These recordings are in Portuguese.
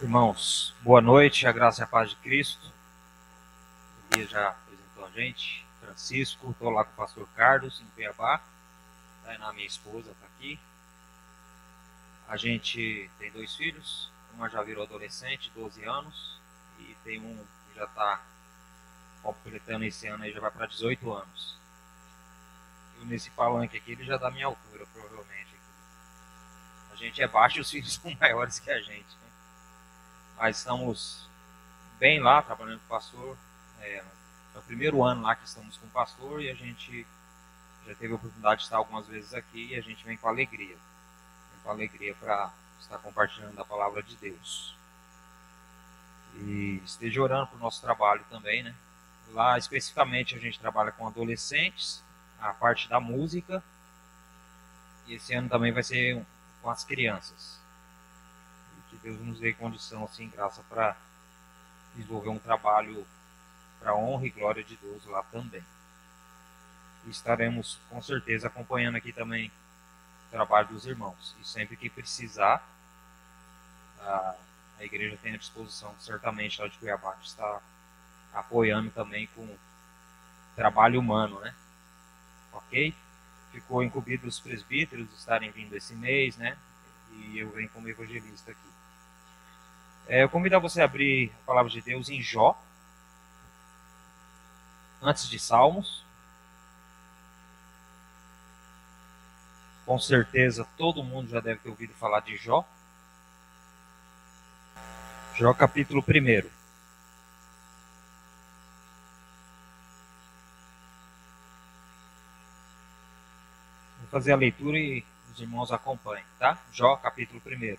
Irmãos, boa noite, a graça e a paz de Cristo. O Elias já apresentou a gente, Francisco, estou lá com o pastor Carlos, em Cuiabá. Tainá, minha esposa, está aqui. A gente tem 2 filhos, uma já virou adolescente, 12 anos, e tem um que já está completando esse ano, aí já vai para 18 anos. Eu, nesse palanque aqui, ele já dá minha altura, provavelmente. A gente é baixo e os filhos são maiores que a gente, né? Mas estamos bem lá, trabalhando com o pastor. É o primeiro ano lá que estamos com o pastor e a gente já teve a oportunidade de estar algumas vezes aqui e a gente vem com alegria. Vem com alegria para estar compartilhando a palavra de Deus. E esteja orando para o nosso trabalho também, né? Lá especificamente a gente trabalha com adolescentes, a parte da música. E esse ano também vai ser com as crianças. E que Deus nos dê condição, assim, graça para desenvolver um trabalho para a honra e glória de Deus lá também. E estaremos com certeza acompanhando aqui também o trabalho dos irmãos. E sempre que precisar, a igreja tem à disposição, certamente, lá de Cuiabá, que está apoiando também com trabalho humano, né? Ok? Ficou incumbido os presbíteros estarem vindo esse mês, né? E eu venho como evangelista aqui. Eu convido a você a abrir a palavra de Deus em Jó, antes de Salmos. Com certeza todo mundo já deve ter ouvido falar de Jó. Jó capítulo 1. Vou fazer a leitura e os irmãos acompanhem, tá? Jó capítulo 1.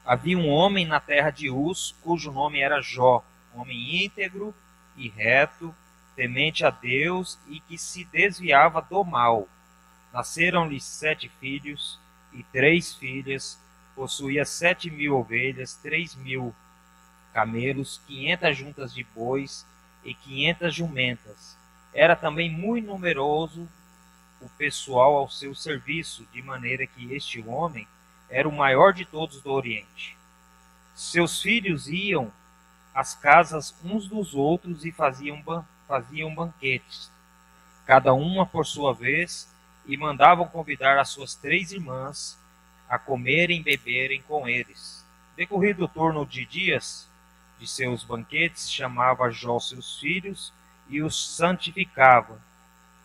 Havia um homem na terra de Uz, cujo nome era Jó, homem íntegro e reto, temente a Deus e que se desviava do mal. Nasceram-lhe 7 filhos e 3 filhas, possuía 7.000 ovelhas, 3.000 camelos, 500 juntas de bois e 500 jumentas. Era também muito numeroso o pessoal ao seu serviço, de maneira que este homem era o maior de todos do Oriente. Seus filhos iam às casas uns dos outros e faziam banquetes, cada uma por sua vez, e mandavam convidar as suas 3 irmãs a comerem e beberem com eles. Decorrido o turno de dias de seus banquetes, chamava Jó seus filhos e os santificava.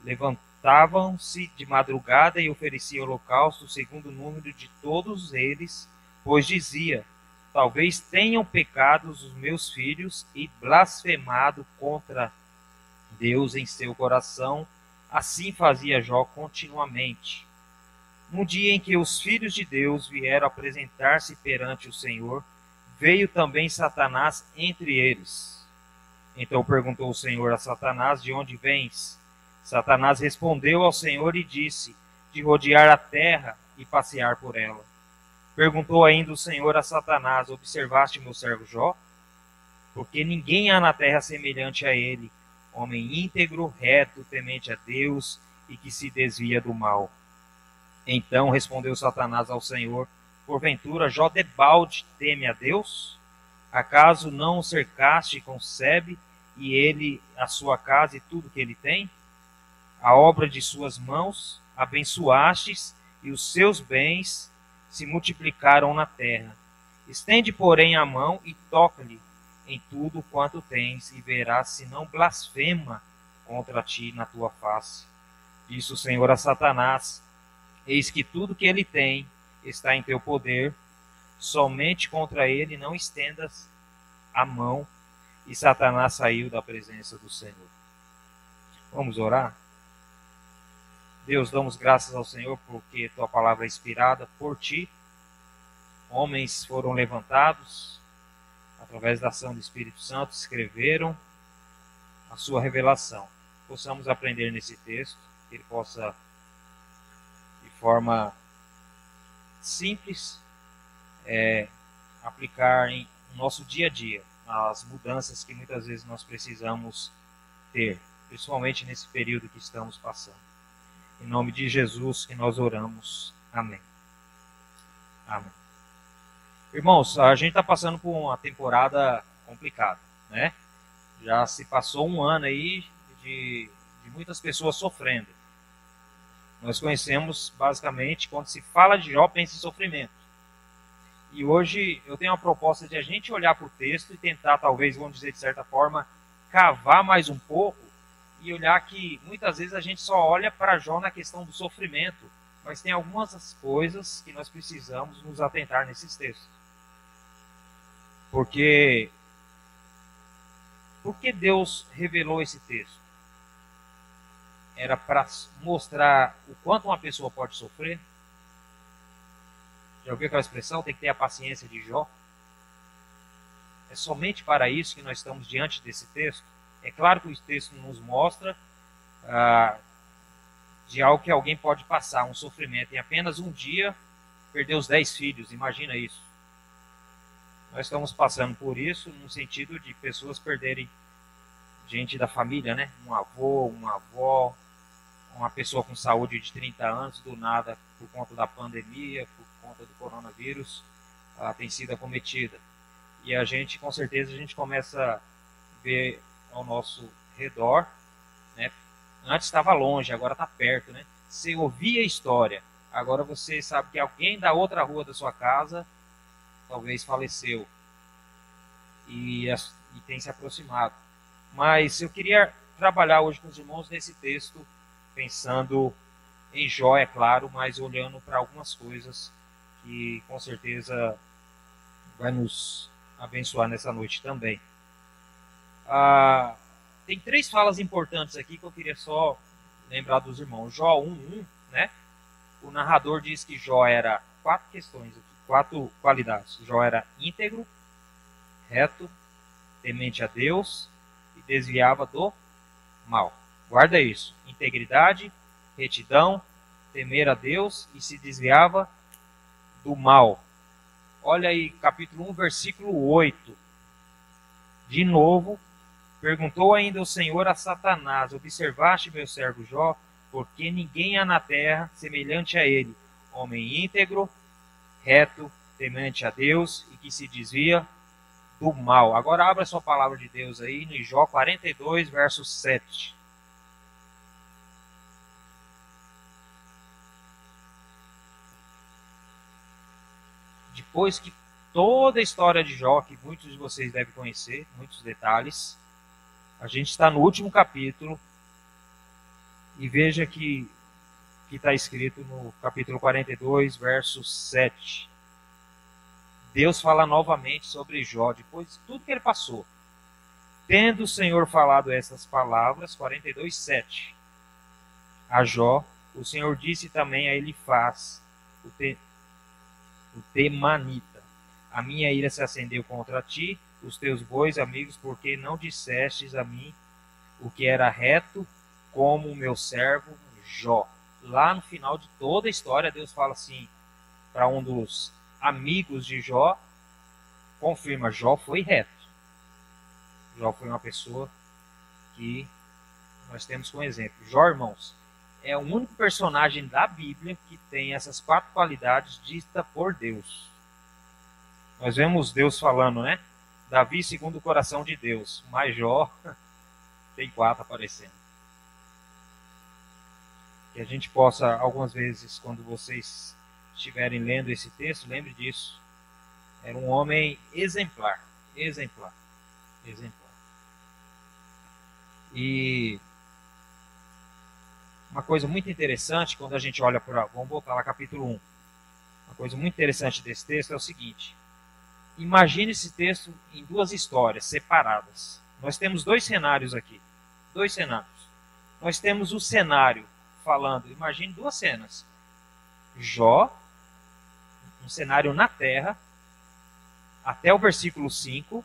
Levantavam-se de madrugada e ofereciam holocausto segundo o número de todos eles, pois dizia: talvez tenham pecado os meus filhos e blasfemado contra Deus em seu coração. Assim fazia Jó continuamente. No dia em que os filhos de Deus vieram apresentar-se perante o Senhor, veio também Satanás entre eles. Então perguntou o Senhor a Satanás: de onde vens? Satanás respondeu ao Senhor e disse: de rodear a terra e passear por ela. Perguntou ainda o Senhor a Satanás: observaste meu servo Jó? Porque ninguém há na terra semelhante a ele, homem íntegro, reto, temente a Deus e que se desvia do mal. Então respondeu Satanás ao Senhor: porventura Jó debalde teme a Deus? Acaso não o cercaste com sebe, e ele, a sua casa e tudo que ele tem? A obra de suas mãos abençoastes, e os seus bens se multiplicaram na terra. Estende, porém, a mão e toca-lhe em tudo quanto tens, e verás se não blasfema contra ti na tua face. Disse o Senhor a Satanás: eis que tudo que ele tem está em teu poder, somente contra ele não estendas a mão. E Satanás saiu da presença do Senhor. Vamos orar? Deus, damos graças ao Senhor porque tua palavra é inspirada por ti. Homens foram levantados através da ação do Espírito Santo, escreveram a sua revelação. Possamos aprender nesse texto, que ele possa, de forma simples, aplicar em nosso dia a dia as mudanças que muitas vezes nós precisamos ter, principalmente nesse período que estamos passando. Em nome de Jesus que nós oramos. Amém. Amém. Irmãos, a gente está passando por uma temporada complicada, né? Já se passou um ano aí de muitas pessoas sofrendo. Nós conhecemos, basicamente, quando se fala de Jó, pensa em sofrimento. E hoje eu tenho uma proposta de a gente olhar para o texto e tentar, talvez, vamos dizer de certa forma, cavar mais um pouco e olhar que muitas vezes a gente só olha para Jó na questão do sofrimento, mas tem algumas coisas que nós precisamos nos atentar nesses textos. Porque por que Deus revelou esse texto? Era para mostrar o quanto uma pessoa pode sofrer? Já ouviu aquela expressão? Tem que ter a paciência de Jó. É somente para isso que nós estamos diante desse texto? É claro que o texto nos mostra de algo que alguém pode passar, um sofrimento. Em apenas um dia, perder os 10 filhos. Imagina isso. Nós estamos passando por isso no sentido de pessoas perderem gente da família, né? Um avô, uma avó, uma pessoa com saúde de 30 anos, do nada, por conta da pandemia, por conta do coronavírus, ela tem sido acometida. E a gente, com certeza, a gente começa a ver ao nosso redor, né? Antes estava longe, agora está perto, né? Você ouvia a história, agora você sabe que alguém da outra rua da sua casa talvez faleceu e tem se aproximado. Mas eu queria trabalhar hoje com os irmãos nesse texto, pensando em Jó, é claro, mas olhando para algumas coisas que com certeza vai nos abençoar nessa noite também. Tem 3 falas importantes aqui que eu queria só lembrar dos irmãos. Jó 1:1, né? O narrador diz que Jó era 4 questões, 4 qualidades. Jó era íntegro, reto, temente a Deus e desviava do mal. Guarda isso. Integridade, retidão, temer a Deus e se desviava do mal. Olha aí, capítulo 1, versículo 8. De novo, perguntou ainda o Senhor a Satanás: observaste meu servo Jó? Porque ninguém há na terra semelhante a ele, homem íntegro, reto, temente a Deus e que se desvia do mal. Agora abra a sua palavra de Deus aí em Jó 42, verso 7. Depois que toda a história de Jó, que muitos de vocês devem conhecer, muitos detalhes, a gente está no último capítulo e veja que está escrito no capítulo 42, verso 7. Deus fala novamente sobre Jó, depois de tudo que ele passou. Tendo o Senhor falado essas palavras, 42, 7. A Jó, o Senhor disse também a Elifaz, o temanita: a minha ira se acendeu contra ti, os teus bois amigos, porque não dissestes a mim o que era reto, como o meu servo Jó. Lá no final de toda a história, Deus fala assim para um dos amigos de Jó, confirma: Jó foi reto. Jó foi uma pessoa que nós temos como exemplo. Jó, irmãos, é o único personagem da Bíblia que tem essas 4 qualidades ditas por Deus. Nós vemos Deus falando, né? Davi segundo o coração de Deus, mas Jó tem 4 aparecendo. Que a gente possa, algumas vezes, quando vocês estiverem lendo esse texto, lembre disso. Era um homem exemplar, exemplar, exemplar. E uma coisa muito interessante, quando a gente olha para... Vamos voltar lá, capítulo 1. Uma coisa muito interessante desse texto é o seguinte. Imagine esse texto em 2 histórias separadas. Nós temos 2 cenários aqui. 2 cenários. Nós temos o cenário falando, imagine 2 cenas. Jó, um cenário na terra, até o versículo 5.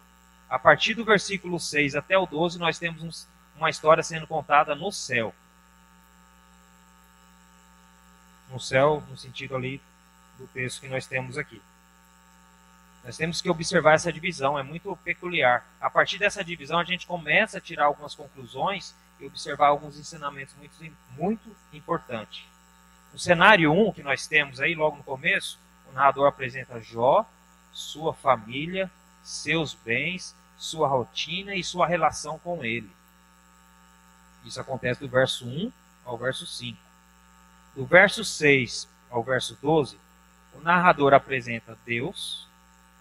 A partir do versículo 6 até o 12, nós temos uma história sendo contada no céu. No céu, no sentido ali do texto que nós temos aqui. Nós temos que observar essa divisão, é muito peculiar. A partir dessa divisão, a gente começa a tirar algumas conclusões e observar alguns ensinamentos muito importantes. No cenário 1 que nós temos aí, logo no começo, o narrador apresenta Jó sua família, seus bens, sua rotina e sua relação com Ele. Isso acontece do verso 1 ao verso 5. Do verso 6 ao verso 12, o narrador apresenta Deus,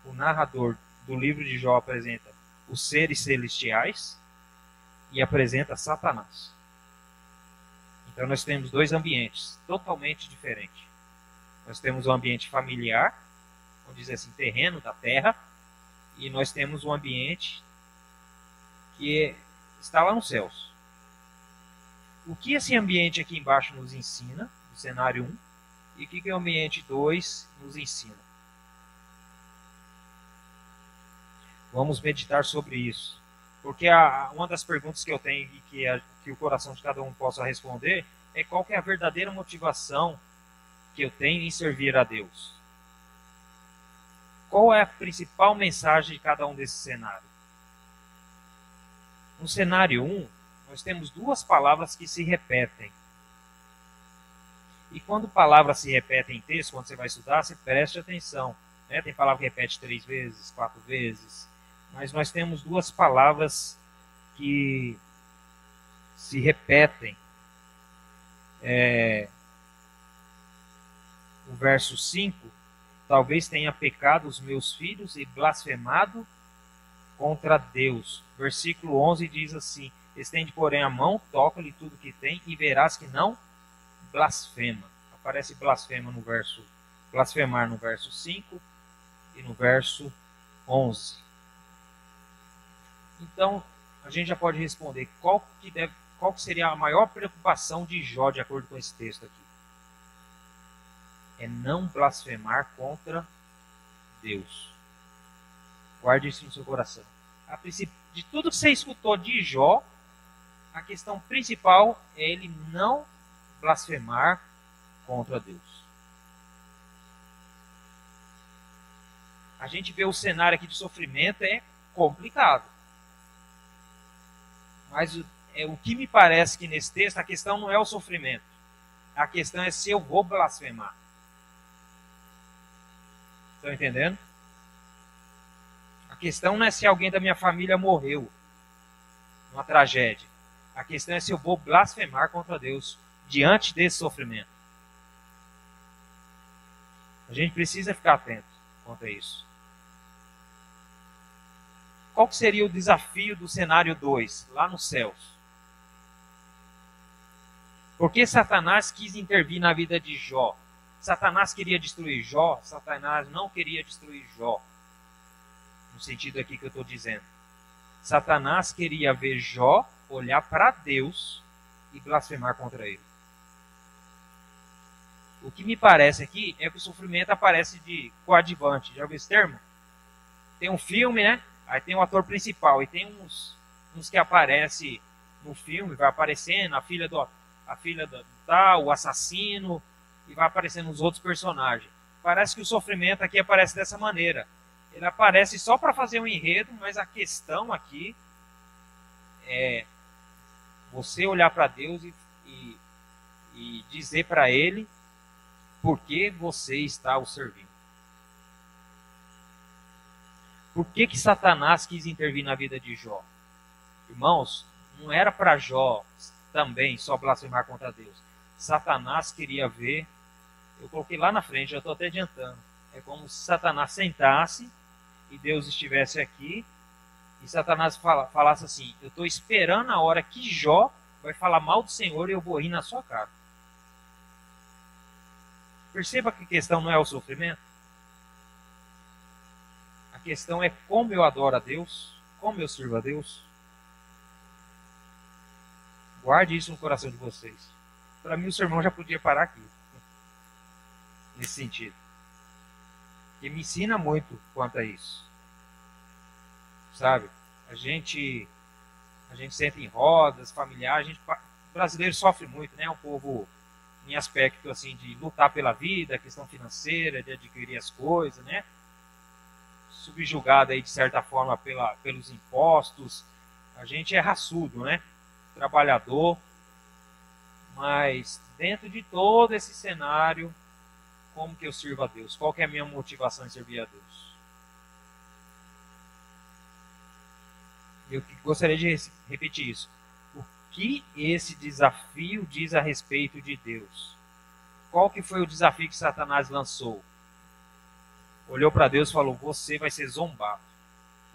o narrador do livro de Jó apresenta os seres celestiais e apresenta Satanás. Então nós temos dois ambientes totalmente diferentes. Nós temos o ambiente familiar, vamos dizer assim, terreno da terra, e nós temos um ambiente que está lá nos céus. O que esse ambiente aqui embaixo nos ensina, no cenário 1, e o que o ambiente 2 nos ensina? Vamos meditar sobre isso. Porque uma das perguntas que eu tenho e que o coração de cada um possa responder é qual que é a verdadeira motivação que eu tenho em servir a Deus. Qual é a principal mensagem de cada um desses cenários? No cenário 1, nós temos duas palavras que se repetem. E quando palavras se repetem em texto, quando você vai estudar, você preste atenção. Né? Tem palavra que repete 3 vezes, 4 vezes. Mas nós temos duas palavras que se repetem. O verso 5, talvez tenha pecado os meus filhos e blasfemado contra Deus. Versículo 11 diz assim: estende, porém, a mão, toca-lhe tudo que tem e verás que não blasfema. Aparece blasfemar no verso 5 e no verso 11. Então, a gente já pode responder qual que seria a maior preocupação de Jó, de acordo com esse texto aqui. É não blasfemar contra Deus. Guarde isso no seu coração. A princípio, de tudo que você escutou de Jó, a questão principal é ele não blasfemar contra Deus. A gente vê o cenário aqui de sofrimento, é complicado. Mas o que me parece que nesse texto, a questão não é o sofrimento. A questão é se eu vou blasfemar. Estão entendendo? A questão não é se alguém da minha família morreu numa tragédia. A questão é se eu vou blasfemar contra Deus diante desse sofrimento. A gente precisa ficar atento quanto a isso. Qual que seria o desafio do cenário 2, lá nos céus? Por que Satanás quis intervir na vida de Jó? Satanás queria destruir Jó? Satanás não queria destruir Jó. No sentido aqui que eu estou dizendo. Satanás queria ver Jó olhar para Deus e blasfemar contra ele. O que me parece aqui é que o sofrimento aparece de coadjuvante. Já ouviu esse termo? Tem um filme, né? Aí tem o ator principal. E tem uns que aparecem no filme, vai aparecendo a filha do tal, o assassino, e vai aparecendo os outros personagens. Parece que o sofrimento aqui aparece dessa maneira. Ele aparece só para fazer um enredo, mas a questão aqui é você olhar para Deus e dizer para Ele por que você está o servindo. Por que Satanás quis intervir na vida de Jó? Irmãos, não era para Jó também só blasfemar contra Deus. Satanás queria ver, eu coloquei lá na frente, já estou até adiantando. É como se Satanás sentasse e Deus estivesse aqui e Satanás falasse assim: eu estou esperando a hora que Jó vai falar mal do Senhor e eu vou rir na sua cara. Perceba que a questão não é o sofrimento. A questão é como eu adoro a Deus, como eu sirvo a Deus. Guarde isso no coração de vocês. Para mim o sermão já podia parar aqui. Nesse sentido. E me ensina muito quanto a isso. Sabe? A gente senta em rodas, familiares, o brasileiro sofre muito, né? Um povo em aspecto assim de lutar pela vida, questão financeira, de adquirir as coisas, né? Subjugado aí de certa forma pelos impostos. A gente é raçudo, né? Trabalhador. Mas dentro de todo esse cenário, como que eu sirvo a Deus? Qual que é a minha motivação em servir a Deus? Eu gostaria de repetir isso. O que esse desafio diz a respeito de Deus? Qual que foi o desafio que Satanás lançou? Olhou para Deus e falou: você vai ser zombado,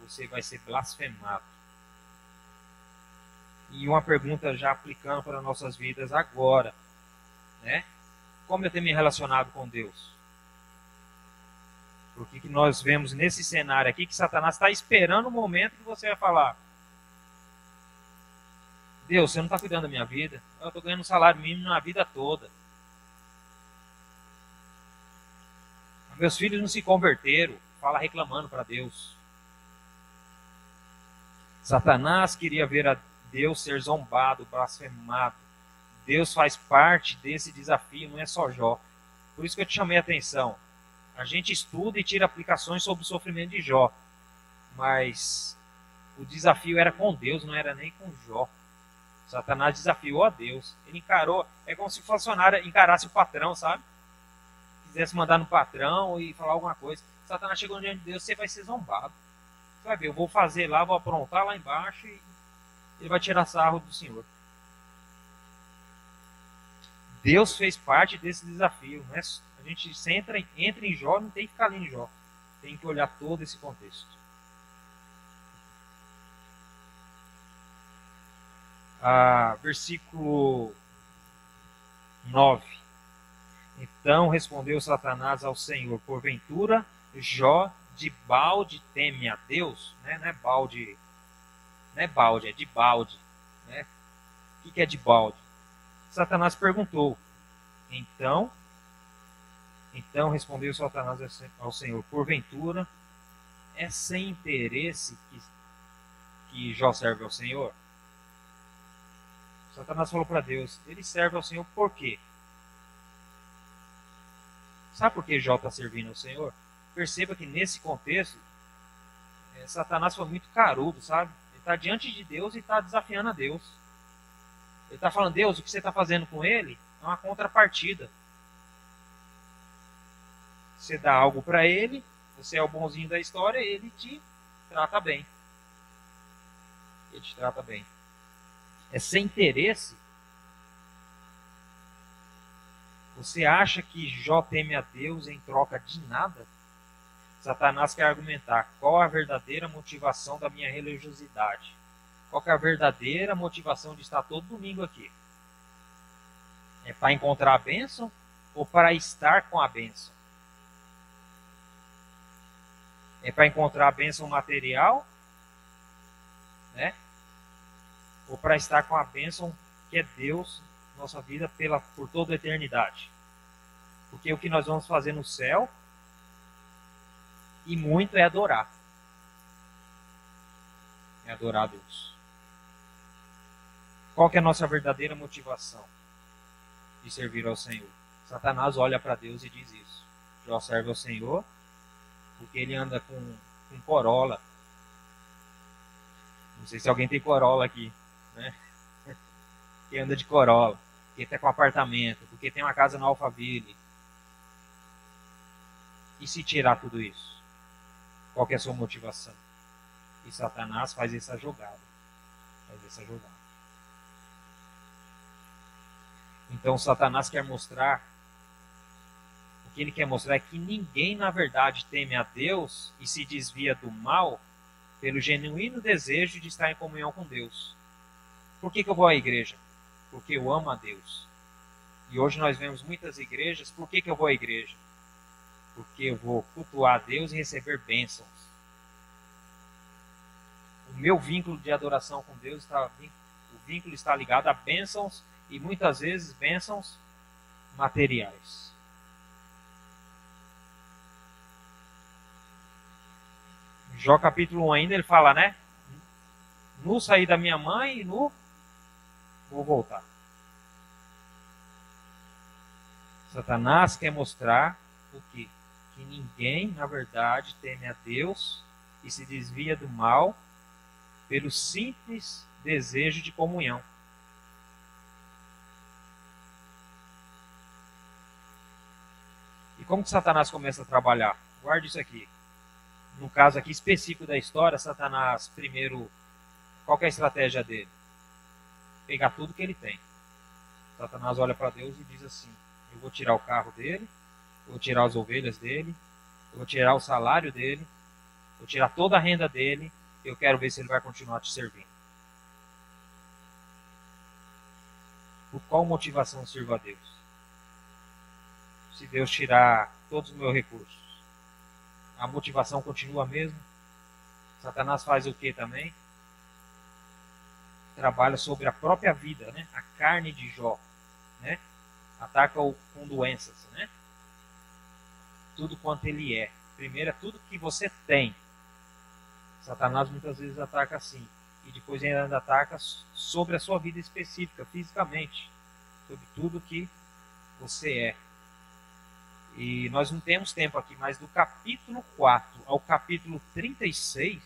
você vai ser blasfemado. E uma pergunta já aplicando para nossas vidas agora, né? Como eu tenho me relacionado com Deus? Porque que nós vemos nesse cenário aqui que Satanás está esperando o momento que você vai falar: Deus, você não está cuidando da minha vida. Eu estou ganhando um salário mínimo na vida toda. Meus filhos não se converteram. Fala reclamando para Deus. Satanás queria ver a Deus ser zombado, blasfemado. Deus faz parte desse desafio, não é só Jó. Por isso que eu te chamei a atenção. A gente estuda e tira aplicações sobre o sofrimento de Jó. Mas o desafio era com Deus, não era nem com Jó. Satanás desafiou a Deus. Ele encarou, é como se o funcionário encarasse o patrão, sabe? Quisesse mandar no patrão e falar alguma coisa. Satanás chegou diante de Deus, você vai ser zombado. Você vai ver, eu vou fazer lá, vou aprontar lá embaixo e ele vai tirar sarro do Senhor. Deus fez parte desse desafio. Né? A gente entra em Jó, não tem que ficar ali em Jó. Tem que olhar todo esse contexto. Versículo 9. Então respondeu Satanás ao Senhor: porventura Jó de balde teme a Deus? Né? Não é balde, é de balde. Né? O que é de balde? Satanás perguntou. Então respondeu Satanás ao Senhor: porventura é sem interesse que Jó serve ao Senhor? Satanás falou para Deus: ele serve ao Senhor por quê? Sabe por que Jó está servindo ao Senhor? Perceba que nesse contexto, Satanás foi muito carudo, sabe? Ele está diante de Deus e está desafiando a Deus. Ele está falando: Deus, o que você está fazendo com ele é uma contrapartida. Você dá algo para ele, você é o bonzinho da história, ele te trata bem. Ele te trata bem. É sem interesse. Você acha que Jó teme a Deus em troca de nada? Satanás quer argumentar: qual a verdadeira motivação da minha religiosidade? Qual é a verdadeira motivação de estar todo domingo aqui? É para encontrar a bênção ou para estar com a bênção? É para encontrar a bênção material, né? Ou para estar com a bênção que é Deus na nossa vida por toda a eternidade? Porque o que nós vamos fazer no céu, e muito, é adorar. É adorar a Deus. Qual que é a nossa verdadeira motivação de servir ao Senhor? Satanás olha para Deus e diz isso: Jó serve ao Senhor porque ele anda com Corolla. Não sei se alguém tem Corolla aqui, né? Que anda de Corolla, porque está com apartamento, porque tem uma casa na Alphaville. E se tirar tudo isso? Qual que é a sua motivação? E Satanás faz essa jogada. Então Satanás quer mostrar, o que ele quer mostrar é que ninguém na verdade teme a Deus e se desvia do mal pelo genuíno desejo de estar em comunhão com Deus. Por que eu vou à igreja? Porque eu amo a Deus. E hoje nós vemos muitas igrejas. Por que eu vou à igreja? Porque eu vou cultuar a Deus e receber bênçãos. O meu vínculo de adoração com Deus, o vínculo está ligado a bênçãos, e muitas vezes bênçãos materiais. Jó capítulo 1 ainda ele fala, né? No sair da minha mãe e no vou voltar. Satanás quer mostrar o quê? Que ninguém, na verdade, teme a Deus e se desvia do mal pelo simples desejo de comunhão. E como que Satanás começa a trabalhar? Guarde isso aqui. No caso aqui específico da história, Satanás primeiro Qual que é a estratégia dele? Pegar tudo que ele tem. Satanás olha para Deus e diz assim: eu vou tirar o carro dele, eu vou tirar as ovelhas dele, eu vou tirar o salário dele, vou tirar toda a renda dele, eu quero ver se ele vai continuar te servindo. Por qual motivação eu sirvo a Deus? Se Deus tirar todos os meus recursos, a motivação continua a mesma? Satanás faz o que também? Trabalha sobre a própria vida, né? A carne de Jó, né? Ataca-o com doenças, né? Tudo quanto ele é. Primeiro é tudo que você tem. Satanás muitas vezes ataca assim. E depois ele ainda ataca sobre a sua vida específica, fisicamente. Sobre tudo que você é. E nós não temos tempo aqui, mas do capítulo 4 ao capítulo 36,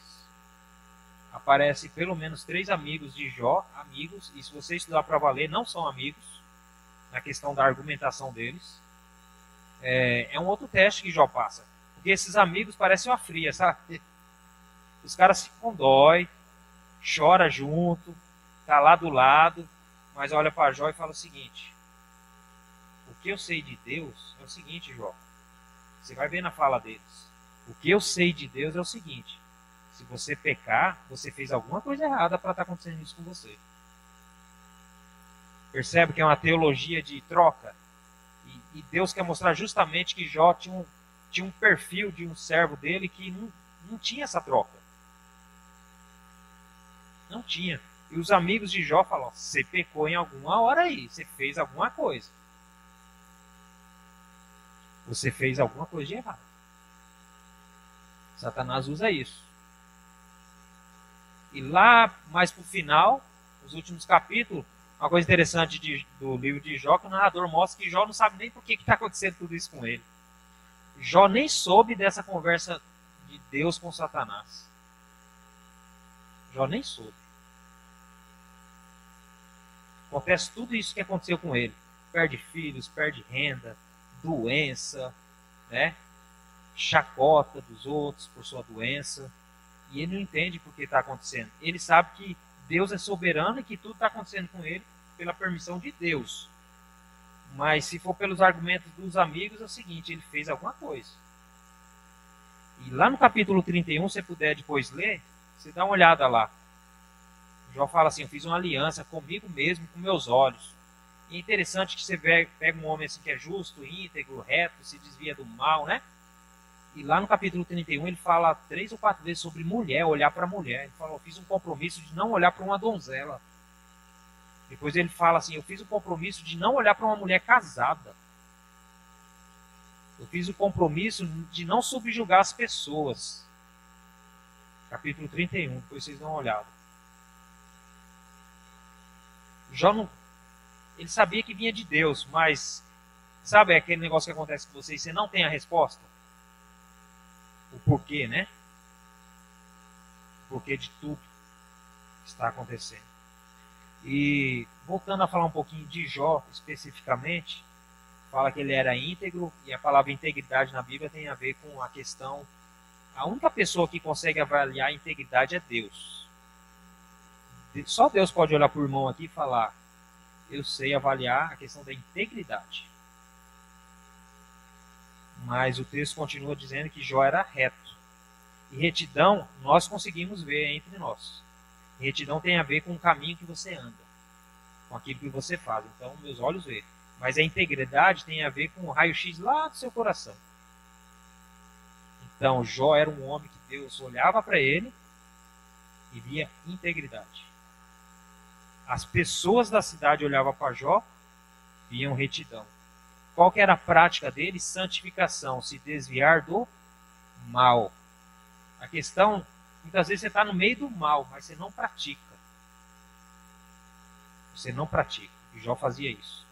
aparece pelo menos 3 amigos de Jó, amigos, e se você estudar para valer, não são amigos, na questão da argumentação deles. É um outro teste que Jó passa. Porque esses amigos parecem uma fria, sabe? Os caras se condói, chora junto, tá lá do lado, mas olha para Jó e fala o seguinte: o que eu sei de Deus é o seguinte, Jó. Você vai ver na fala deles. O que eu sei de Deus é o seguinte: se você pecar, você fez alguma coisa errada para estar acontecendo isso com você. Percebe que é uma teologia de troca? E Deus quer mostrar justamente que Jó tinha um perfil de um servo dele que não tinha essa troca. Não tinha. E os amigos de Jó falam: você pecou em alguma hora aí, você fez alguma coisa. Você fez alguma coisa de errado. Satanás usa isso. E lá, mais para o final, nos últimos capítulos, uma coisa interessante do livro de Jó, que o narrador mostra que Jó não sabe nem por que está acontecendo tudo isso com ele. Jó nem soube dessa conversa de Deus com Satanás. Jó nem soube. Acontece tudo isso que aconteceu com ele. Perde filhos, perde renda, doença, né? Chacota dos outros por sua doença. E ele não entende por que está acontecendo. Ele sabe que Deus é soberano e que tudo está acontecendo com ele pela permissão de Deus. Mas se for pelos argumentos dos amigos, é o seguinte: ele fez alguma coisa. E lá no capítulo 31, se você puder depois ler, você dá uma olhada lá. Jó fala assim: eu fiz uma aliança comigo mesmo, com meus olhos. E é interessante que você pega um homem assim que é justo, íntegro, reto, se desvia do mal, né? E lá no capítulo 31 ele fala 3 ou 4 vezes sobre mulher, olhar para mulher. Ele fala: eu fiz um compromisso de não olhar para uma donzela. Depois ele fala assim: eu fiz o compromisso de não olhar para uma mulher casada. Eu fiz o compromisso de não subjugar as pessoas. Capítulo 31, depois vocês dão uma olhada. Jó não... Ele sabia que vinha de Deus, mas sabe aquele negócio que acontece com você e você não tem a resposta? O porquê, né? O porquê de tudo que está acontecendo. E voltando a falar um pouquinho de Jó especificamente, fala que ele era íntegro, e a palavra integridade na Bíblia tem a ver com a questão... A única pessoa que consegue avaliar a integridade é Deus. Só Deus pode olhar para o irmão aqui e falar: eu sei avaliar a questão da integridade. Mas o texto continua dizendo que Jó era reto. E retidão nós conseguimos ver entre nós. Retidão tem a ver com o caminho que você anda, com aquilo que você faz. Então, meus olhos veem. Mas a integridade tem a ver com o raio-x lá do seu coração. Então, Jó era um homem que Deus olhava para ele e via integridade. As pessoas da cidade olhavam para Jó, viam retidão. Qual que era a prática dele? Santificação, se desviar do mal. A questão, muitas vezes você está no meio do mal, mas você não pratica. Você não pratica. E Jó fazia isso.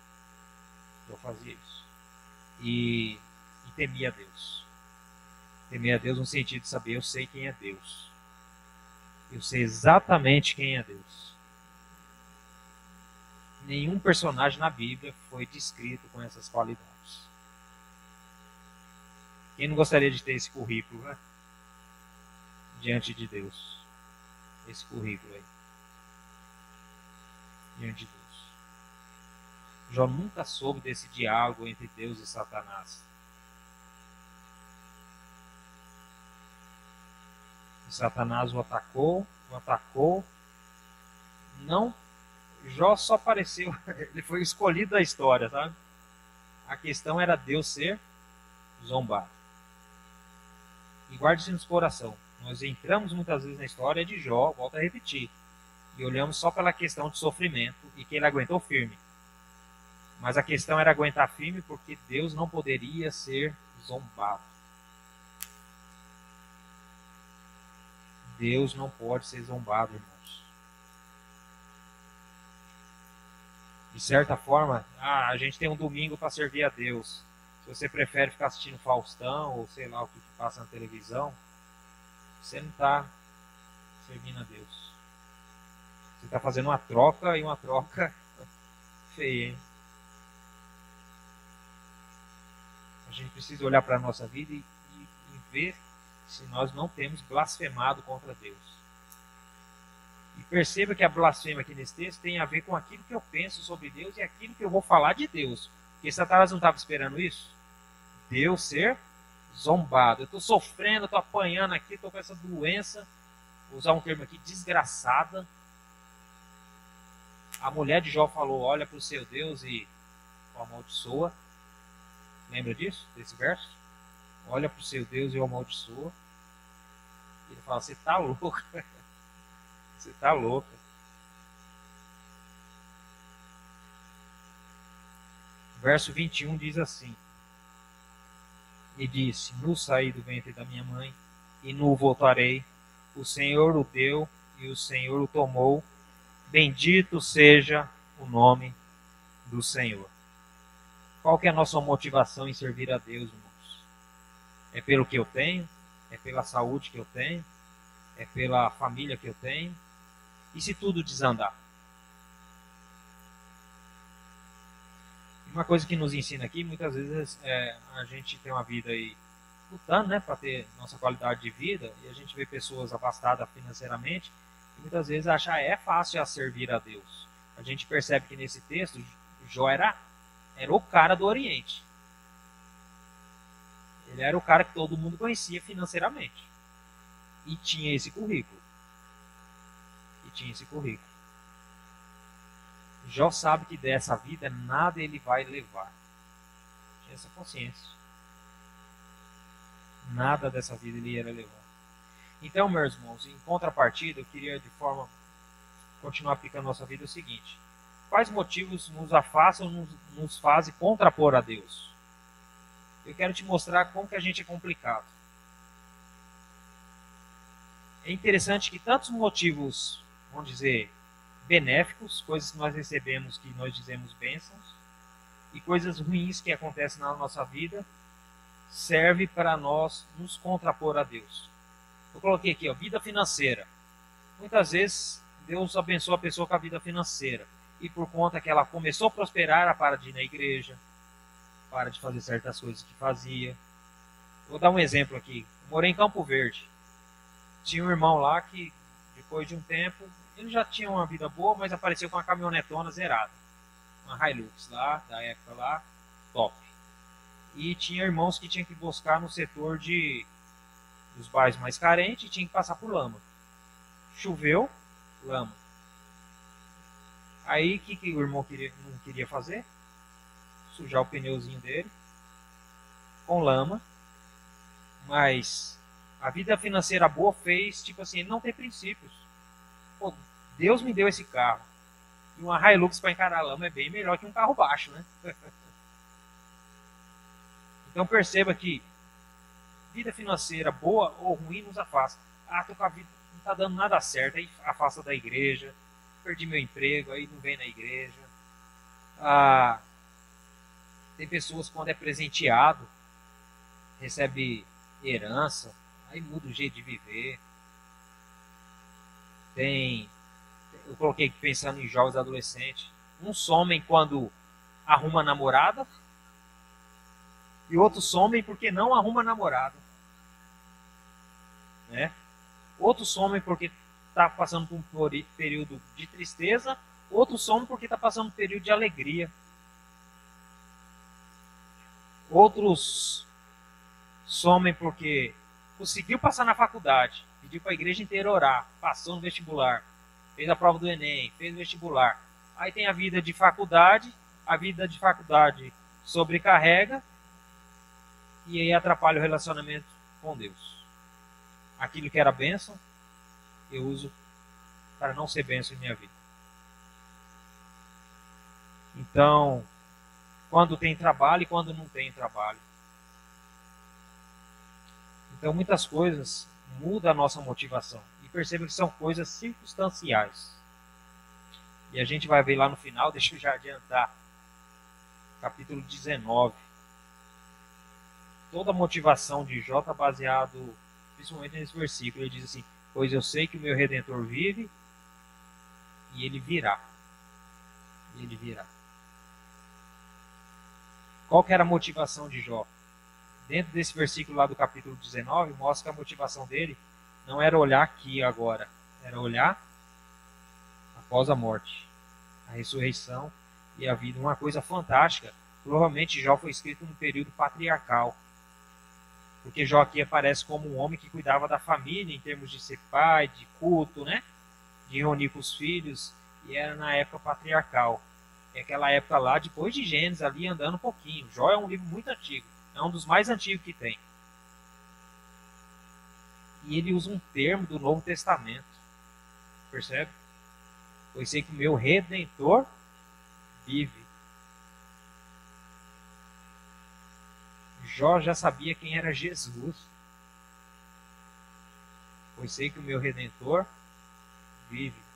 Jó fazia isso. E temia a Deus. Temia a Deus no sentido de saber: eu sei quem é Deus. Eu sei exatamente quem é Deus. Nenhum personagem na Bíblia foi descrito com essas qualidades. Quem não gostaria de ter esse currículo, né? Diante de Deus. Esse currículo aí. diante de Deus. Jó nunca soube desse diálogo entre Deus e Satanás. E Satanás o atacou. Não, Jó só apareceu, ele foi escolhido da história, sabe? A questão era Deus ser zombado. E guarde isso no seu coração. Nós entramos muitas vezes na história de Jó, volto a repetir, e olhamos só pela questão de sofrimento e que ele aguentou firme. Mas a questão era aguentar firme porque Deus não poderia ser zombado. Deus não pode ser zombado, irmãos. De certa forma, a gente tem um domingo para servir a Deus. Se você prefere ficar assistindo Faustão ou sei lá o que passa na televisão, você não está servindo a Deus. Você está fazendo uma troca e uma troca feia, hein? A gente precisa olhar para a nossa vida e ver se nós não temos blasfemado contra Deus. E perceba que a blasfêmia aqui nesse texto tem a ver com aquilo que eu penso sobre Deus e aquilo que eu vou falar de Deus. Porque Satanás não estava esperando isso? Deus ser zombado. Eu estou sofrendo, estou apanhando aqui, estou com essa doença, vou usar um termo aqui, desgraçada. A mulher de Jó falou, olha para o seu Deus e o amaldiçoa. Lembra disso? Desse verso? Olha para o seu Deus e o amaldiçoa. Ele fala, você está louca. Você está louca. Verso 21 diz assim. E disse, nu saí do ventre da minha mãe, e nu voltarei. O Senhor o deu, e o Senhor o tomou. Bendito seja o nome do Senhor. Qual que é a nossa motivação em servir a Deus, irmãos? É pelo que eu tenho? É pela saúde que eu tenho? É pela família que eu tenho? E se tudo desandar? Uma coisa que nos ensina aqui, muitas vezes a gente tem uma vida aí lutando, né, para ter nossa qualidade de vida, e a gente vê pessoas abastadas financeiramente, e muitas vezes achar é fácil a servir a Deus. A gente percebe que nesse texto, Jó era o cara do Oriente. Ele era o cara que todo mundo conhecia financeiramente. E tinha esse currículo. Jó sabe que dessa vida nada ele vai levar. Tinha essa consciência. Nada dessa vida ele ia levar. Então, meus irmãos, em contrapartida, eu queria de forma continuar aplicando a nossa vida o seguinte. Quais motivos nos afastam, nos fazem contrapor a Deus? Eu quero te mostrar como que a gente é complicado. É interessante que tantos motivos, vamos dizer, benéficos, coisas que nós recebemos que nós dizemos bênçãos, e coisas ruins que acontecem na nossa vida, serve para nós nos contrapor a Deus. Eu coloquei aqui, vida financeira. Muitas vezes Deus abençoa a pessoa com a vida financeira, e por conta que ela começou a prosperar, ela para de ir na igreja, para de fazer certas coisas que fazia. Vou dar um exemplo aqui. Eu morei em Campo Verde. Tinha um irmão lá que, depois de um tempo, ele já tinha uma vida boa, mas apareceu com uma caminhonetona zerada. Uma Hilux lá, da época lá, top. E tinha irmãos que tinham que buscar no setor dos bairros mais carentes e tinha que passar por lama. Choveu, lama. Aí o que o irmão não queria fazer? Sujar o pneuzinho dele com lama. Mas a vida financeira boa fez, tipo assim, ele não tem princípios. Pô, Deus me deu esse carro. E uma Hilux para encarar a lama é bem melhor que um carro baixo, né? Então perceba que vida financeira boa ou ruim nos afasta. Tô com a vida, não está dando nada certo, aí afasta da igreja. Perdi meu emprego, aí não vem na igreja. Tem pessoas quando é presenteado, recebe herança, aí muda o jeito de viver. Eu coloquei pensando em jovens adolescentes. Uns somem quando arruma namorada, e outros somem porque não arruma namorada. Né? Outros somem porque está passando por um período de tristeza, Outros somem porque está passando um período de alegria. Outros somem porque conseguiu passar na faculdade, pediu para a igreja inteira orar, passou no vestibular, fez a prova do Enem, fez o vestibular. Aí tem a vida de faculdade, sobrecarrega e aí atrapalha o relacionamento com Deus. Aquilo que era bênção, eu uso para não ser bênção em minha vida. Então, quando tem trabalho e quando não tem trabalho. Então, muitas coisas mudam a nossa motivação. E perceba que são coisas circunstanciais. E a gente vai ver lá no final, deixa eu já adiantar, capítulo 19. Toda a motivação de Jó está baseado, principalmente nesse versículo. Ele diz assim, pois eu sei que o meu Redentor vive e ele virá. E ele virá. Qual que era a motivação de Jó? Dentro desse versículo lá do capítulo 19, mostra que a motivação dele não era olhar aqui agora, era olhar após a morte, a ressurreição e a vida. Uma coisa fantástica. Provavelmente Jó foi escrito num período patriarcal, porque Jó aqui aparece como um homem que cuidava da família em termos de ser pai, de culto, né? De reunir com os filhos, e era na época patriarcal. É aquela época lá, depois de Gênesis, ali andando um pouquinho. Jó é um livro muito antigo, é um dos mais antigos que tem. E ele usa um termo do Novo Testamento, percebe? Pois sei que o meu Redentor vive. Jó já sabia quem era Jesus. Pois sei que o meu Redentor vive.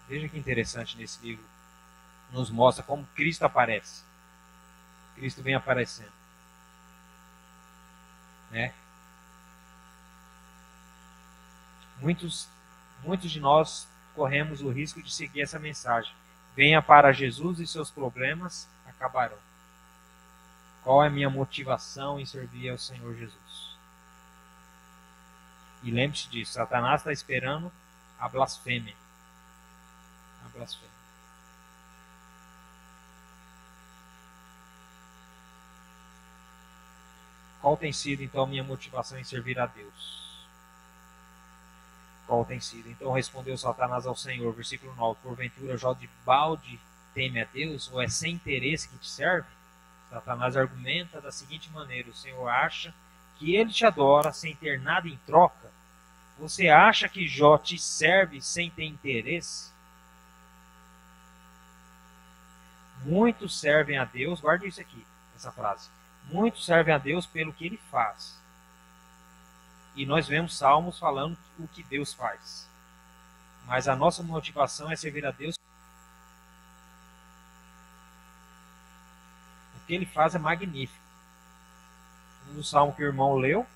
Veja que interessante nesse livro. Nos mostra como Cristo aparece. Cristo vem aparecendo. Né? Muitos de nós corremos o risco de seguir essa mensagem. Venha para Jesus e seus problemas acabarão. Qual é a minha motivação em servir ao Senhor Jesus? E lembre-se disso, Satanás está esperando a blasfêmia. A blasfêmia. Qual tem sido então a minha motivação em servir a Deus? Qual tem sido? Então respondeu Satanás ao Senhor, versículo 9, porventura Jó de balde teme a Deus, ou é sem interesse que te serve? Satanás argumenta da seguinte maneira, o Senhor acha que ele te adora sem ter nada em troca? Você acha que Jó te serve sem ter interesse? Muitos servem a Deus, guarde isso aqui, essa frase. Muitos servem a Deus pelo que ele faz. E nós vemos Salmos falando o que Deus faz. Mas a nossa motivação é servir a Deus. O que ele faz é magnífico. No Salmo que o irmão leu,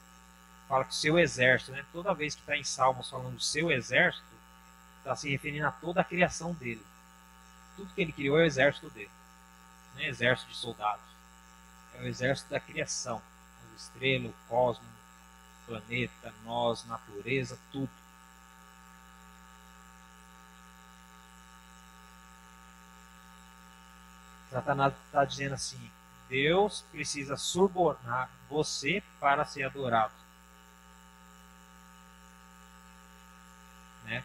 fala que o seu exército, né? Toda vez que está em Salmos falando do seu exército, está se referindo a toda a criação dele. Tudo que ele criou é o exército dele. Não é exército de soldados. É o exército da criação. As estrelas, o cosmos, o planeta, nós, natureza, tudo. Satanás está dizendo assim, Deus precisa subornar você para ser adorado. Né?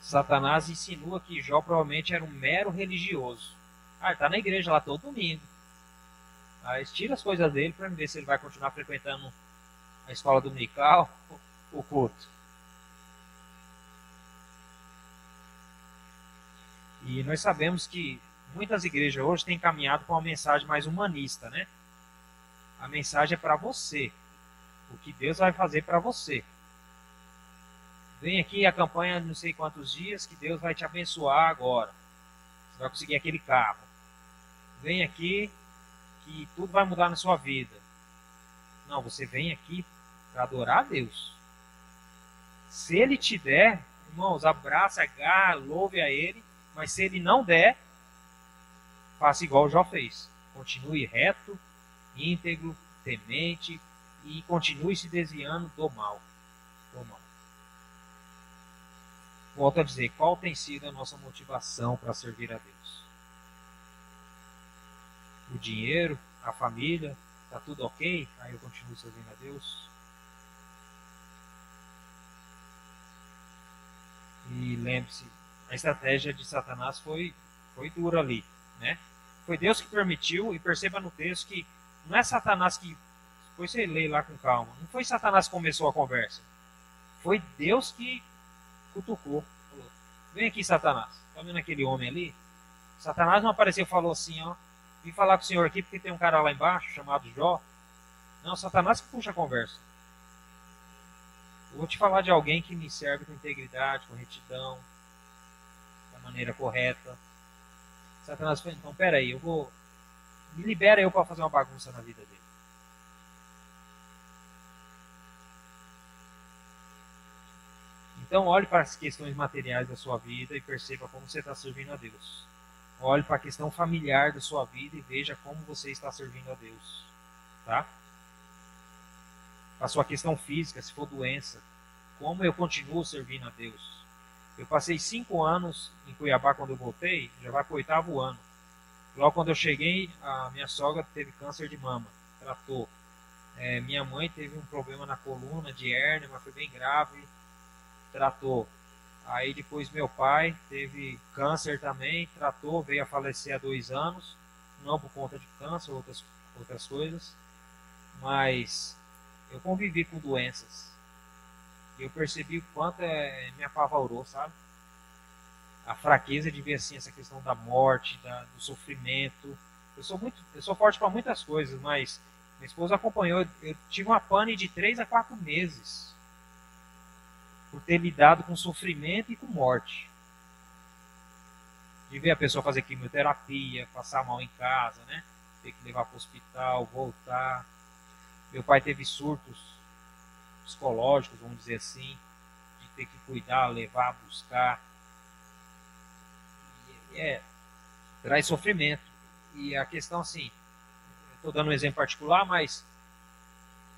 Satanás insinua que Jó provavelmente era um mero religioso. Ele está na igreja lá todo domingo. Mas tira as coisas dele para ver se ele vai continuar frequentando a escola dominical, o culto. E nós sabemos que muitas igrejas hoje têm caminhado com uma mensagem mais humanista, né? A mensagem é para você. O que Deus vai fazer para você. Vem aqui a campanha de não sei quantos dias que Deus vai te abençoar agora. Você vai conseguir aquele carro. Vem aqui que tudo vai mudar na sua vida. Não, você vem aqui para adorar a Deus. Se Ele te der, irmãos, abraça, agarra, louve a Ele. Mas se Ele não der, faça igual o Jó fez. Continue reto, íntegro, temente e continue se desviando do mal. Do mal. Volto a dizer, qual tem sido a nossa motivação para servir a Deus? O dinheiro, a família, está tudo ok? Aí eu continuo servindo a Deus. E lembre-se, a estratégia de Satanás foi dura ali, né? Foi Deus que permitiu, e perceba no texto que não é Satanás que, depois você lê lá com calma, não foi Satanás que começou a conversa, foi Deus que cutucou, falou, vem aqui Satanás, tá vendo aquele homem ali? Satanás não apareceu e falou assim, ó, vim falar com o senhor aqui porque tem um cara lá embaixo chamado Jó. Não, Satanás que puxa a conversa. Eu vou te falar de alguém que me serve com integridade, com retidão, da maneira correta. Satanás falou, então peraí, me libera eu para fazer uma bagunça na vida dele. Então olhe para as questões materiais da sua vida e perceba como você está servindo a Deus. Olhe para a questão familiar da sua vida e veja como você está servindo a Deus. Tá? A sua questão física, se for doença, como eu continuo servindo a Deus. Eu passei 5 anos em Cuiabá quando eu voltei, já vai para o 8º ano. Logo quando eu cheguei, a minha sogra teve câncer de mama, tratou. Minha mãe teve um problema na coluna de hérnia, mas foi bem grave, tratou. Aí depois meu pai teve câncer também, tratou, veio a falecer há 2 anos, não por conta de câncer, outras coisas, mas eu convivi com doenças. Eu percebi o quanto me apavorou, sabe? A fraqueza de ver assim essa questão da morte, do sofrimento. Eu sou forte para muitas coisas, mas minha esposa acompanhou. Eu tive uma pane de 3 a 4 meses por ter lidado com sofrimento e com morte. De ver a pessoa fazer quimioterapia, passar mal em casa, né? Ter que levar para o hospital, voltar. Meu pai teve surtos psicológicos, vamos dizer assim, de ter que cuidar, levar, buscar. Traz sofrimento. E a questão assim, estou dando um exemplo particular, mas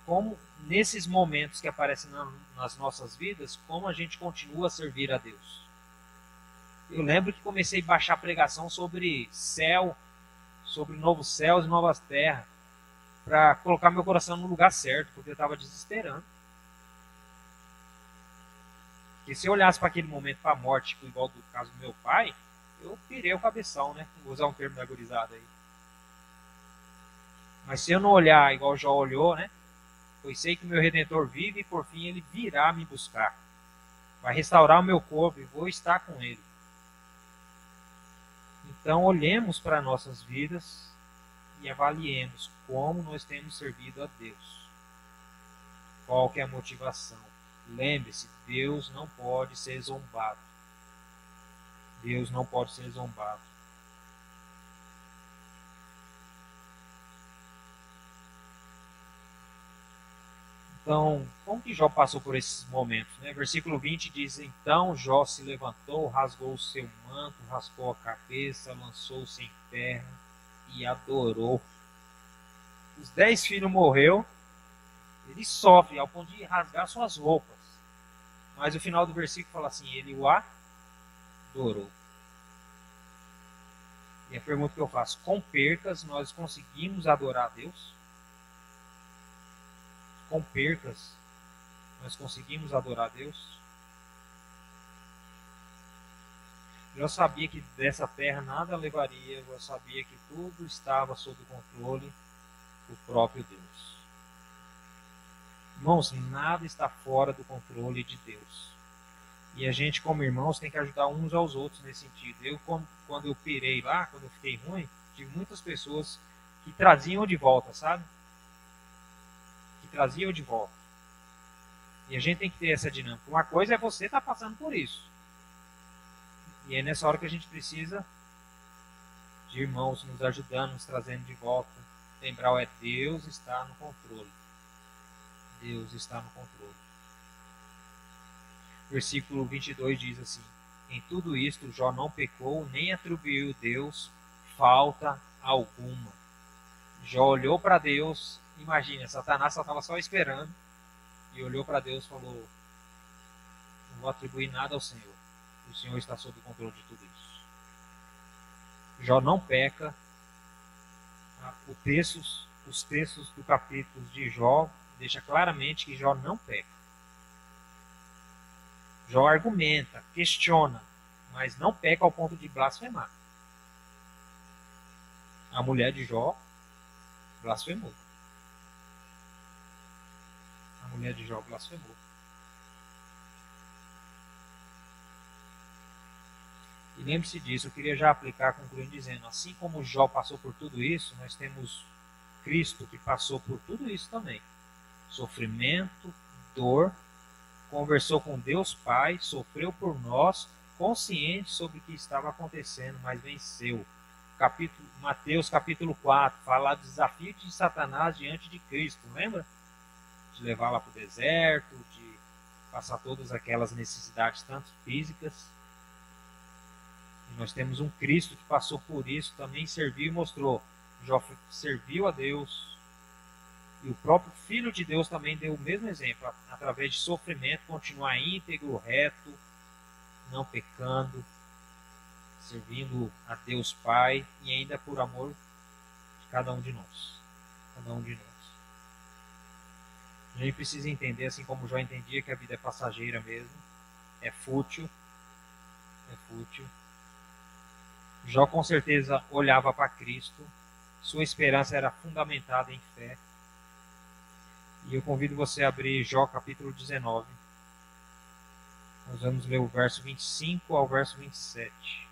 como nesses momentos que aparecem nas nossas vidas, como a gente continua a servir a Deus. Eu lembro que comecei a baixar pregação sobre céu, sobre novos céus e novas terras, para colocar meu coração no lugar certo, porque eu estava desesperando. Porque se eu olhasse para aquele momento, para a morte, igual do caso do meu pai, eu pirei o cabeção, né? Vou usar um termo da gurizada aí. Mas se eu não olhar igual o Jó olhou, né? Pois sei que o meu Redentor vive e por fim ele virá me buscar. Vai restaurar o meu corpo e vou estar com ele. Então olhemos para nossas vidas e avaliemos como nós temos servido a Deus. Qual que é a motivação? Lembre-se, Deus não pode ser zombado. Deus não pode ser zombado. Então, como que Jó passou por esses momentos? Né? Versículo 20 diz, então Jó se levantou, rasgou o seu manto, raspou a cabeça, lançou-se em terra e adorou. Os 10 filhos morreu, ele sofre ao ponto de rasgar suas roupas. Mas o final do versículo fala assim, ele o adorou. E a pergunta que eu faço, com percas nós conseguimos adorar a Deus? Com percas nós conseguimos adorar a Deus? Eu sabia que dessa terra nada levaria, eu sabia que tudo estava sob o controle do próprio Deus. Irmãos, nada está fora do controle de Deus. E a gente, como irmãos, tem que ajudar uns aos outros nesse sentido. Eu, quando eu pirei lá, quando eu fiquei ruim, tive muitas pessoas que traziam de volta, sabe? Que traziam de volta. E a gente tem que ter essa dinâmica. Uma coisa é você estar passando por isso. E é nessa hora que a gente precisa de irmãos nos ajudando, nos trazendo de volta. Lembrar, Deus está no controle. Deus está no controle. Versículo 22 diz assim, em tudo isto Jó não pecou, nem atribuiu a Deus falta alguma. Jó olhou para Deus, imagina, Satanás estava só esperando, e olhou para Deus e falou, não vou atribuir nada ao Senhor. O Senhor está sob o controle de tudo isso. Jó não peca. Os textos do capítulo de Jó deixa claramente que Jó não peca. Jó argumenta, questiona, mas não peca ao ponto de blasfemar. A mulher de Jó blasfemou. A mulher de Jó blasfemou. E lembre-se disso, eu queria já aplicar, concluindo dizendo, assim como Jó passou por tudo isso, nós temos Cristo que passou por tudo isso também. Sofrimento, dor, conversou com Deus Pai, sofreu por nós, consciente sobre o que estava acontecendo, mas venceu. Mateus capítulo 4, fala do desafio de Satanás diante de Cristo, lembra? De levá-la para o deserto, de passar todas aquelas necessidades, tanto físicas. E nós temos um Cristo que passou por isso, também serviu e mostrou. Jó serviu a Deus. E o próprio Filho de Deus também deu o mesmo exemplo. Através de sofrimento, continuar íntegro, reto, não pecando, servindo a Deus Pai e ainda por amor de cada um de nós. Cada um de nós. A gente precisa entender, assim como Jó entendia, que a vida é passageira mesmo. É fútil. É fútil. Jó com certeza olhava para Cristo. Sua esperança era fundamentada em fé. E eu convido você a abrir Jó capítulo 19. Nós vamos ler o verso 25 ao verso 27.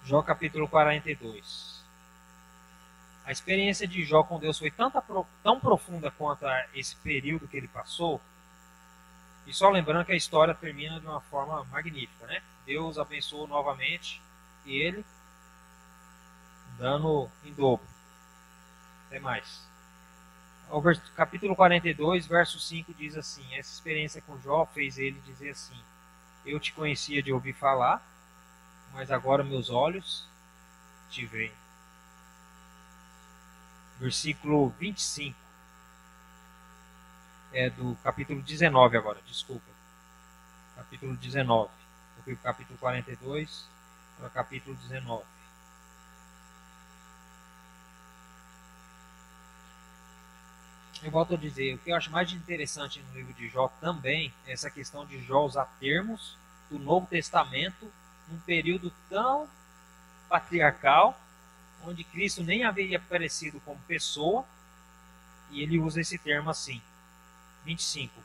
Jó capítulo 42. A experiência de Jó com Deus foi tão profunda quanto a esse período que ele passou. E só lembrando que a história termina de uma forma magnífica, né? Deus abençoou novamente ele, dando em dobro. Até mais. O capítulo 42, verso 5 diz assim: essa experiência com Jó fez ele dizer assim: eu te conhecia de ouvir falar, mas agora meus olhos te veem. Versículo 25. É do capítulo 19 agora, desculpa. Capítulo 19. Eu fui para o capítulo 42 para o capítulo 19. Eu volto a dizer, o que eu acho mais interessante no livro de Jó também é essa questão de Jó usar termos do Novo Testamento num período tão patriarcal, onde Cristo nem havia aparecido como pessoa, e ele usa esse termo assim. 25,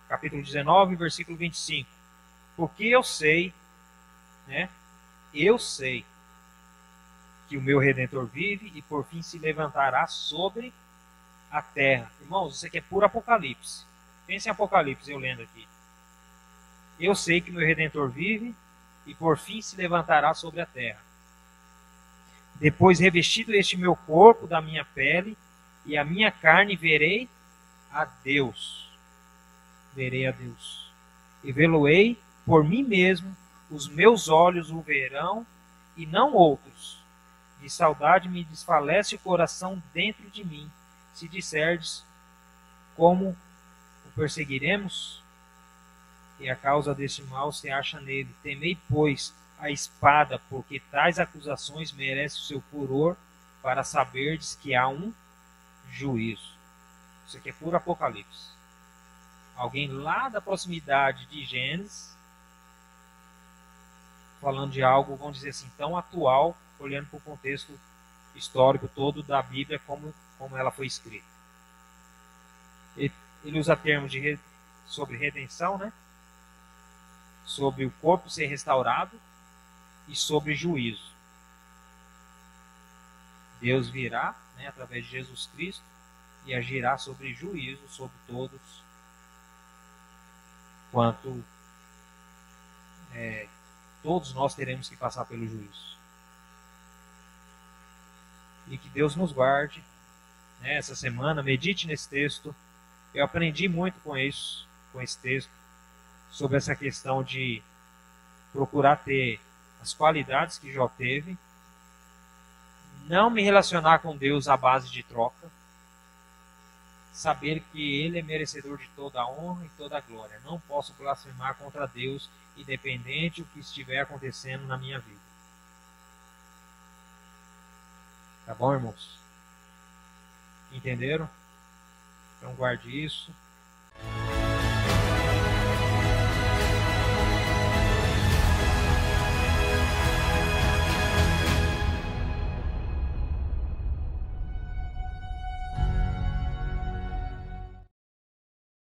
capítulo 19, versículo 25. Porque eu sei, né? Eu sei que o meu Redentor vive e por fim se levantará sobre a terra. Irmãos, isso aqui é puro Apocalipse. Pense em Apocalipse, eu lendo aqui. Eu sei que o meu Redentor vive e por fim se levantará sobre a terra. Depois, revestido este meu corpo da minha pele e a minha carne, verei a Deus. Verei a Deus. E vê-lo-ei por mim mesmo, os meus olhos o verão e não outros. De saudade me desfalece o coração dentro de mim. Se disserdes, como o perseguiremos? E a causa deste mal se acha nele. Temei, pois, a espada, porque tais acusações merecem o seu furor, para saberdes que há um juízo. Isso aqui é puro Apocalipse. Alguém lá da proximidade de Gênesis, falando de algo, vamos dizer assim, tão atual, olhando para o contexto histórico todo da Bíblia, como ela foi escrita. Ele usa termos sobre redenção, né? Sobre o corpo ser restaurado e sobre juízo. Deus virá, né, através de Jesus Cristo, e agirá sobre juízo sobre todos, quanto todos nós teremos que passar pelo juízo. E que Deus nos guarde, né, essa semana, medite nesse texto. Eu aprendi muito com isso, com esse texto, sobre essa questão de procurar ter as qualidades que Jó teve, não me relacionar com Deus à base de troca, saber que Ele é merecedor de toda a honra e toda a glória. Não posso blasfemar contra Deus, independente do que estiver acontecendo na minha vida. Tá bom, irmãos? Entenderam? Então guarde isso.